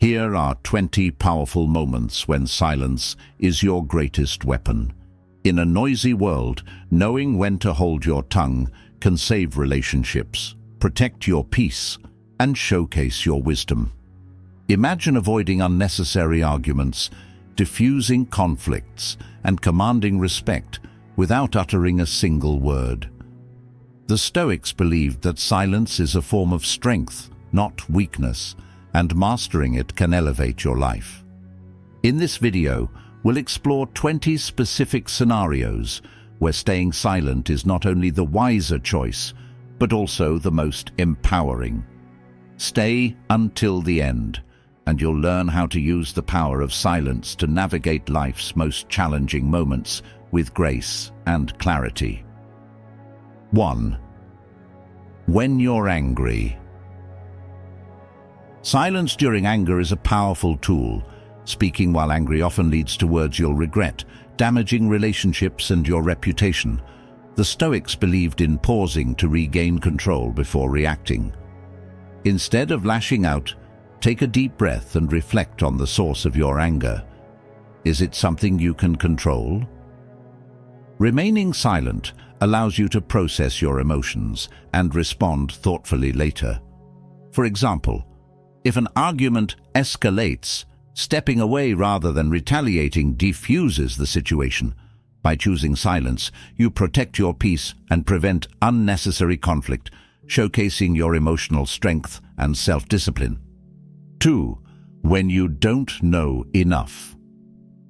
Here are 20 powerful moments when silence is your greatest weapon. In a noisy world, knowing when to hold your tongue can save relationships, protect your peace, and showcase your wisdom. Imagine avoiding unnecessary arguments, diffusing conflicts, and commanding respect without uttering a single word. The Stoics believed that silence is a form of strength, not weakness, and mastering it can elevate your life. In this video, we'll explore 20 specific scenarios where staying silent is not only the wiser choice, but also the most empowering. Stay until the end, and you'll learn how to use the power of silence to navigate life's most challenging moments with grace and clarity. 1. When you're angry. Silence during anger is a powerful tool. Speaking while angry often leads to words you'll regret, damaging relationships and your reputation. The Stoics believed in pausing to regain control before reacting. Instead of lashing out, take a deep breath and reflect on the source of your anger. Is it something you can control? Remaining silent allows you to process your emotions and respond thoughtfully later. For example, if an argument escalates, stepping away rather than retaliating defuses the situation. By choosing silence, you protect your peace and prevent unnecessary conflict, showcasing your emotional strength and self-discipline. 2. When you don't know enough.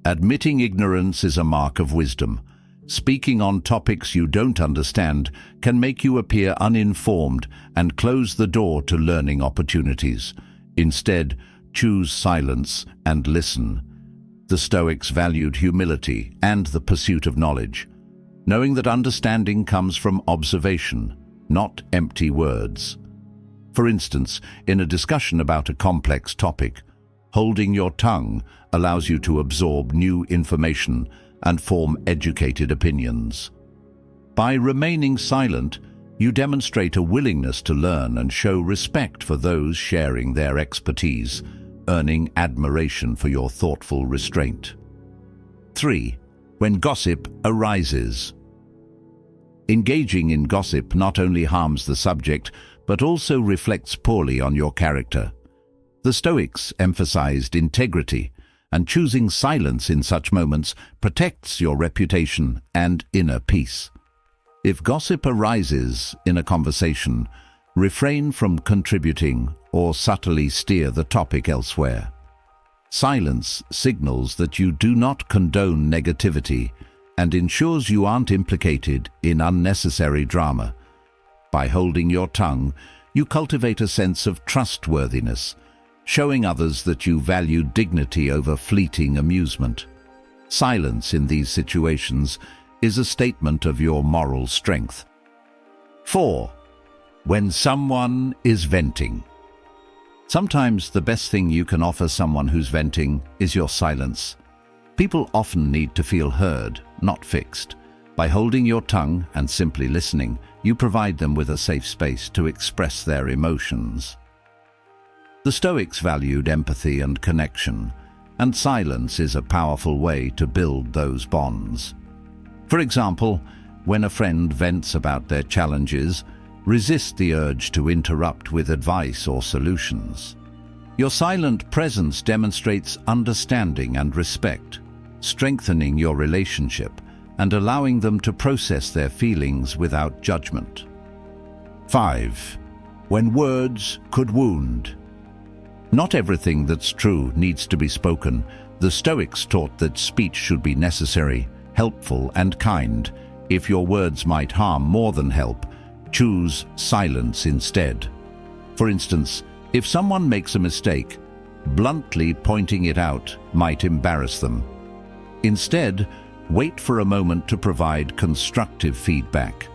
Admitting ignorance is a mark of wisdom. Speaking on topics you don't understand can make you appear uninformed and close the door to learning opportunities. Instead, choose silence and listen. The Stoics valued humility and the pursuit of knowledge, knowing that understanding comes from observation, not empty words. For instance, in a discussion about a complex topic, holding your tongue allows you to absorb new information and form educated opinions. By remaining silent, you demonstrate a willingness to learn and show respect for those sharing their expertise, earning admiration for your thoughtful restraint. 3. When gossip arises. Engaging in gossip not only harms the subject, but also reflects poorly on your character. The Stoics emphasized integrity, and choosing silence in such moments protects your reputation and inner peace. If gossip arises in a conversation, refrain from contributing or subtly steer the topic elsewhere. Silence signals that you do not condone negativity and ensures you aren't implicated in unnecessary drama. By holding your tongue, you cultivate a sense of trustworthiness, showing others that you value dignity over fleeting amusement. Silence in these situations is a statement of your moral strength. 4. When someone is venting. Sometimes the best thing you can offer someone who's venting is your silence. People often need to feel heard, not fixed. By holding your tongue and simply listening, you provide them with a safe space to express their emotions. The Stoics valued empathy and connection, and silence is a powerful way to build those bonds. For example, when a friend vents about their challenges, resist the urge to interrupt with advice or solutions. Your silent presence demonstrates understanding and respect, strengthening your relationship and allowing them to process their feelings without judgment. 5. When words could wound. Not everything that's true needs to be spoken. The Stoics taught that speech should be necessary, helpful, and kind. If your words might harm more than help, choose silence instead. For instance, if someone makes a mistake, bluntly pointing it out might embarrass them. Instead, wait for a moment to provide constructive feedback.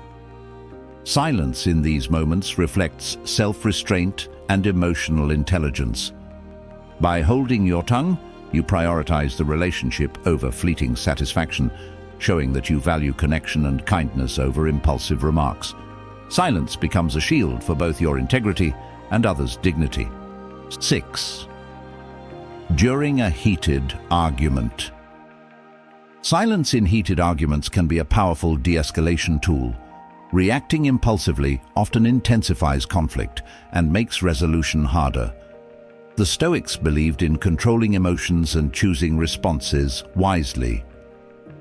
Silence in these moments reflects self-restraint and emotional intelligence. By holding your tongue, you prioritize the relationship over fleeting satisfaction, showing that you value connection and kindness over impulsive remarks. Silence becomes a shield for both your integrity and others' dignity. 6. During a heated argument. Silence in heated arguments can be a powerful de-escalation tool. Reacting impulsively often intensifies conflict and makes resolution harder. The Stoics believed in controlling emotions and choosing responses wisely.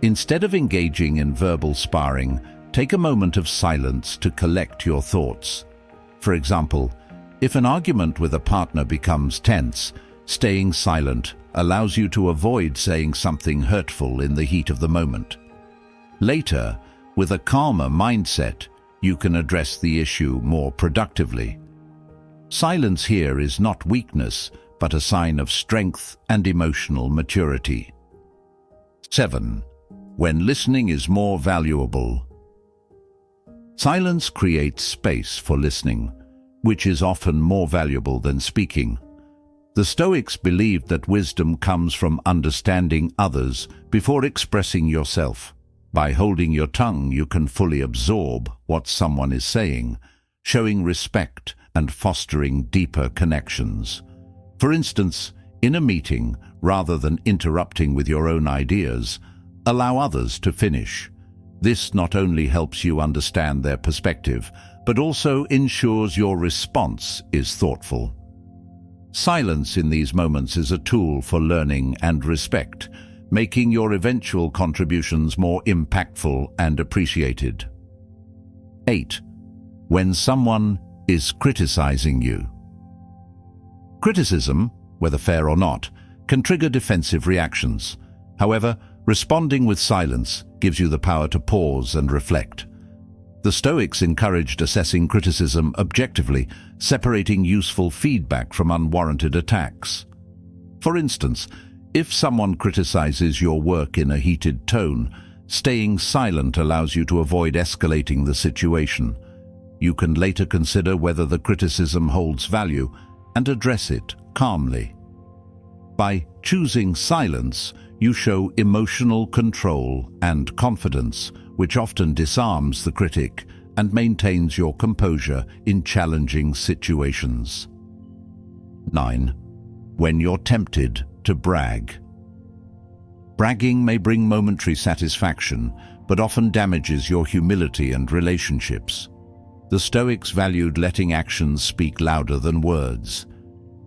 Instead of engaging in verbal sparring, take a moment of silence to collect your thoughts. For example, if an argument with a partner becomes tense, staying silent allows you to avoid saying something hurtful in the heat of the moment. Later, with a calmer mindset, you can address the issue more productively. Silence here is not weakness, but a sign of strength and emotional maturity. 7. When listening is more valuable. Silence creates space for listening, which is often more valuable than speaking. The Stoics believed that wisdom comes from understanding others before expressing yourself. By holding your tongue, you can fully absorb what someone is saying, showing respect and fostering deeper connections. For instance, in a meeting, rather than interrupting with your own ideas, allow others to finish. This not only helps you understand their perspective, but also ensures your response is thoughtful. Silence in these moments is a tool for learning and respect, making your eventual contributions more impactful and appreciated. 8. When someone is criticizing you. Criticism, whether fair or not, can trigger defensive reactions. However, responding with silence gives you the power to pause and reflect. The Stoics encouraged assessing criticism objectively, separating useful feedback from unwarranted attacks. For instance, if someone criticizes your work in a heated tone, staying silent allows you to avoid escalating the situation. You can later consider whether the criticism holds value and address it calmly. By choosing silence, you show emotional control and confidence, which often disarms the critic and maintains your composure in challenging situations. 9. When you're tempted to brag. Bragging may bring momentary satisfaction, but often damages your humility and relationships. The Stoics valued letting actions speak louder than words.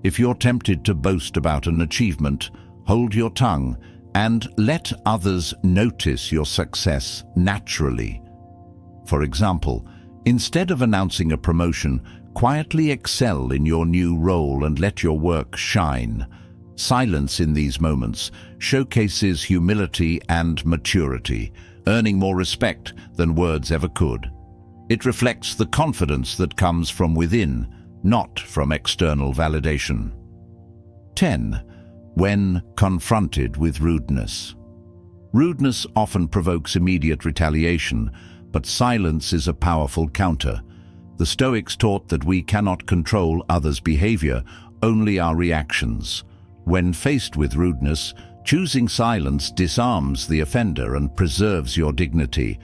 If you're tempted to boast about an achievement, hold your tongue and let others notice your success naturally. For example, instead of announcing a promotion, quietly excel in your new role and let your work shine. Silence in these moments showcases humility and maturity, earning more respect than words ever could. It reflects the confidence that comes from within, not from external validation. 10. When confronted with rudeness. Rudeness often provokes immediate retaliation, but silence is a powerful counter. The Stoics taught that we cannot control others' behavior, only our reactions. When faced with rudeness, choosing silence disarms the offender and preserves your dignity.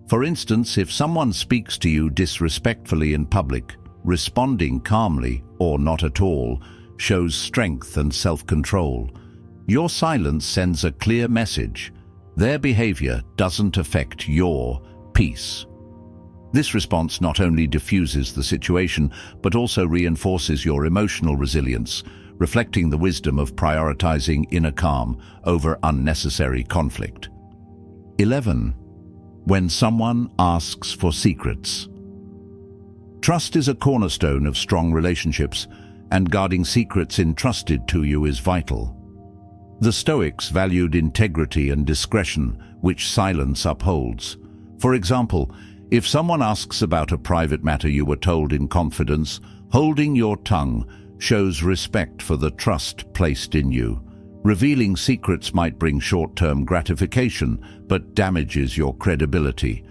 For instance, if someone speaks to you disrespectfully in public, responding calmly or not at all shows strength and self-control. Your silence sends a clear message. Their behavior doesn't affect your peace. This response not only diffuses the situation, but also reinforces your emotional resilience, reflecting the wisdom of prioritizing inner calm over unnecessary conflict. 11. When someone asks for secrets. Trust is a cornerstone of strong relationships, and guarding secrets entrusted to you is vital. The Stoics valued integrity and discretion, which silence upholds. For example, if someone asks about a private matter you were told in confidence, holding your tongue shows respect for the trust placed in you. Revealing secrets might bring short-term gratification, but damages your credibility.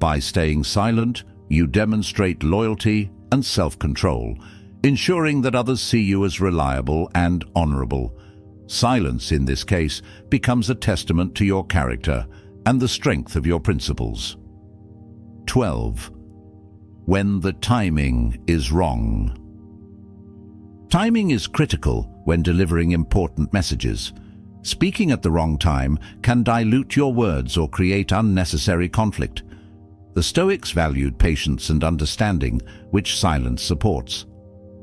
By staying silent, you demonstrate loyalty and self-control, ensuring that others see you as reliable and honorable. Silence, in this case, becomes a testament to your character and the strength of your principles. 12. When the timing is wrong. Timing is critical when delivering important messages. Speaking at the wrong time can dilute your words or create unnecessary conflict. The Stoics valued patience and understanding, which silence supports.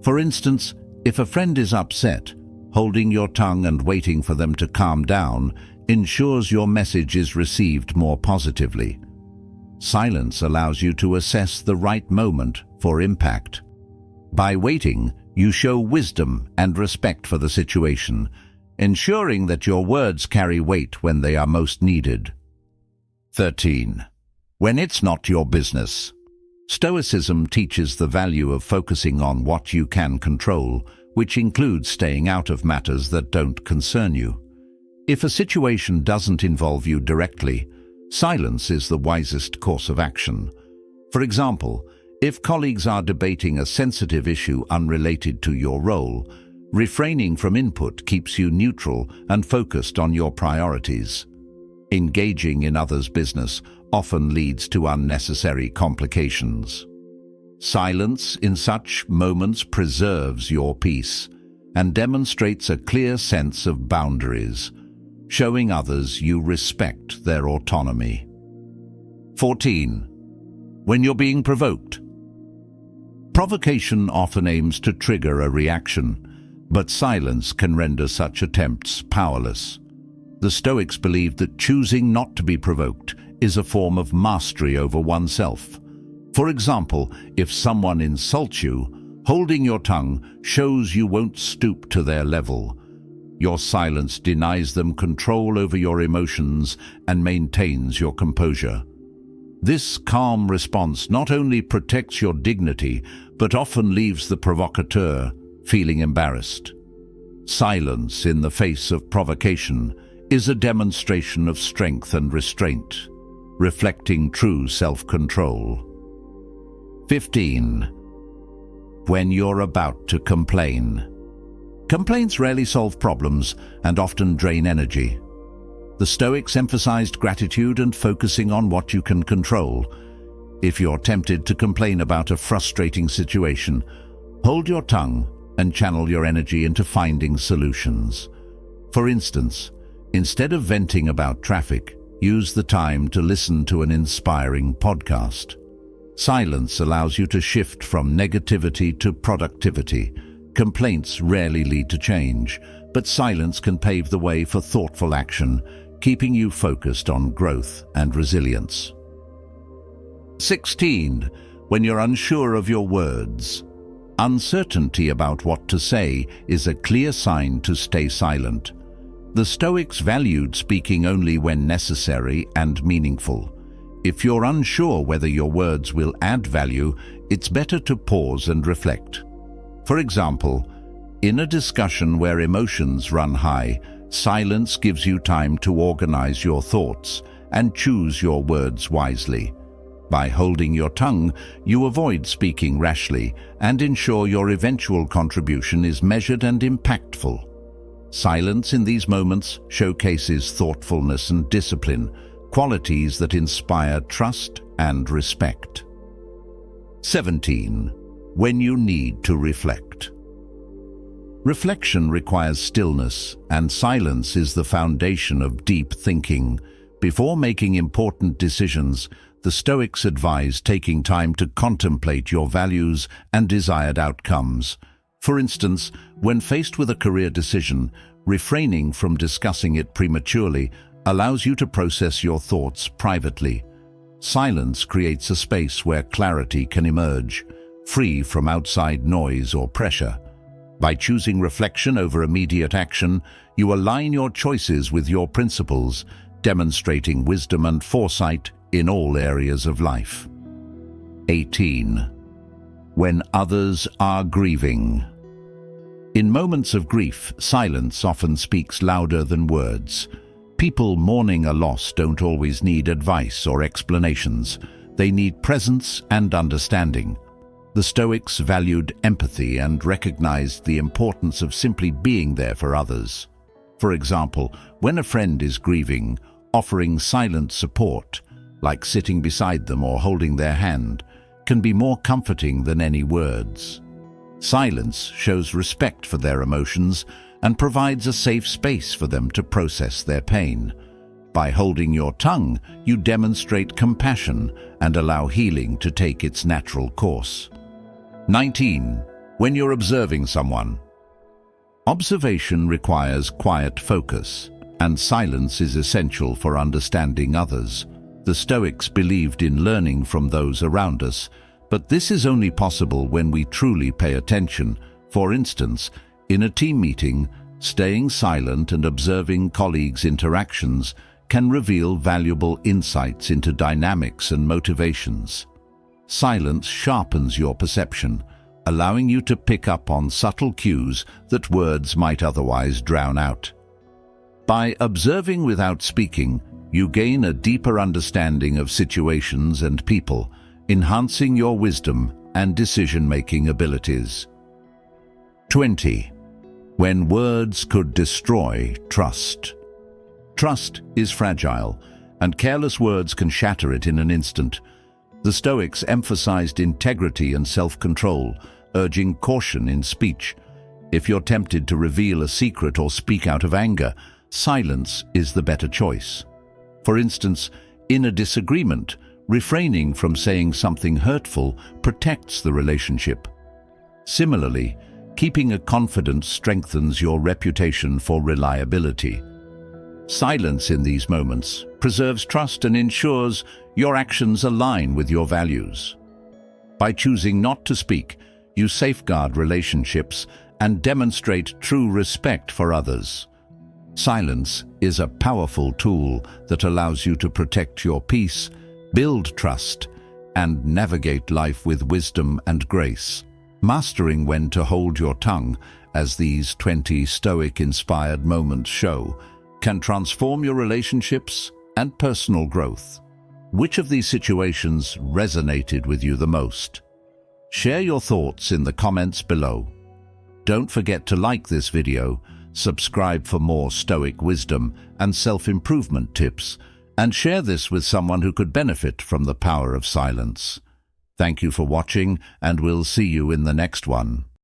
For instance, if a friend is upset, holding your tongue and waiting for them to calm down ensures your message is received more positively. Silence allows you to assess the right moment for impact. By waiting, you show wisdom and respect for the situation, ensuring that your words carry weight when they are most needed. 13. When it's not your business. Stoicism teaches the value of focusing on what you can control, which includes staying out of matters that don't concern you. If a situation doesn't involve you directly, silence is the wisest course of action. For example, if colleagues are debating a sensitive issue unrelated to your role, refraining from input keeps you neutral and focused on your priorities. Engaging in others' business often leads to unnecessary complications. Silence in such moments preserves your peace and demonstrates a clear sense of boundaries, showing others you respect their autonomy. 14. When you're being provoked. Provocation often aims to trigger a reaction, but silence can render such attempts powerless. The Stoics believed that choosing not to be provoked is a form of mastery over oneself. For example, if someone insults you, holding your tongue shows you won't stoop to their level. Your silence denies them control over your emotions and maintains your composure. This calm response not only protects your dignity, but often leaves the provocateur feeling embarrassed. Silence in the face of provocation is a demonstration of strength and restraint, reflecting true self-control. 15. When you're about to complain. Complaints rarely solve problems and often drain energy. The Stoics emphasized gratitude and focusing on what you can control. If you're tempted to complain about a frustrating situation, hold your tongue and channel your energy into finding solutions. For instance, instead of venting about traffic, use the time to listen to an inspiring podcast. Silence allows you to shift from negativity to productivity. Complaints rarely lead to change, but silence can pave the way for thoughtful action, keeping you focused on growth and resilience. 16. When you're unsure of your words. Uncertainty about what to say is a clear sign to stay silent. The Stoics valued speaking only when necessary and meaningful. If you're unsure whether your words will add value, it's better to pause and reflect. For example, in a discussion where emotions run high, silence gives you time to organize your thoughts and choose your words wisely. By holding your tongue, you avoid speaking rashly and ensure your eventual contribution is measured and impactful. Silence in these moments showcases thoughtfulness and discipline, qualities that inspire trust and respect. 17. When you need to reflect. Reflection requires stillness, and silence is the foundation of deep thinking. Before making important decisions, the Stoics advise taking time to contemplate your values and desired outcomes. For instance, when faced with a career decision, refraining from discussing it prematurely allows you to process your thoughts privately. Silence creates a space where clarity can emerge, free from outside noise or pressure. By choosing reflection over immediate action, you align your choices with your principles, demonstrating wisdom and foresight in all areas of life. 18. When others are grieving. In moments of grief, silence often speaks louder than words. People mourning a loss don't always need advice or explanations. They need presence and understanding. The Stoics valued empathy and recognized the importance of simply being there for others. For example, when a friend is grieving, offering silent support, like sitting beside them or holding their hand, can be more comforting than any words. Silence shows respect for their emotions and provides a safe space for them to process their pain. By holding your tongue, you demonstrate compassion and allow healing to take its natural course. 19. When you're observing someone. Observation requires quiet focus, and silence is essential for understanding others. The Stoics believed in learning from those around us, but this is only possible when we truly pay attention. For instance, in a team meeting, staying silent and observing colleagues' interactions can reveal valuable insights into dynamics and motivations. Silence sharpens your perception, allowing you to pick up on subtle cues that words might otherwise drown out. By observing without speaking, you gain a deeper understanding of situations and people, enhancing your wisdom and decision-making abilities. 20. When words could destroy trust. Trust is fragile, and careless words can shatter it in an instant. The Stoics emphasized integrity and self-control, urging caution in speech. If you're tempted to reveal a secret or speak out of anger, silence is the better choice. For instance, in a disagreement, refraining from saying something hurtful protects the relationship. Similarly, keeping a confidence strengthens your reputation for reliability. Silence in these moments preserves trust and ensures your actions align with your values. By choosing not to speak, you safeguard relationships and demonstrate true respect for others. Silence is a powerful tool that allows you to protect your peace, build trust, and navigate life with wisdom and grace. Mastering when to hold your tongue, as these 20 Stoic-inspired moments show, can transform your relationships and personal growth. Which of these situations resonated with you the most? Share your thoughts in the comments below. Don't forget to like this video, subscribe for more Stoic wisdom and self-improvement tips, and share this with someone who could benefit from the power of silence. Thank you for watching, and we'll see you in the next one.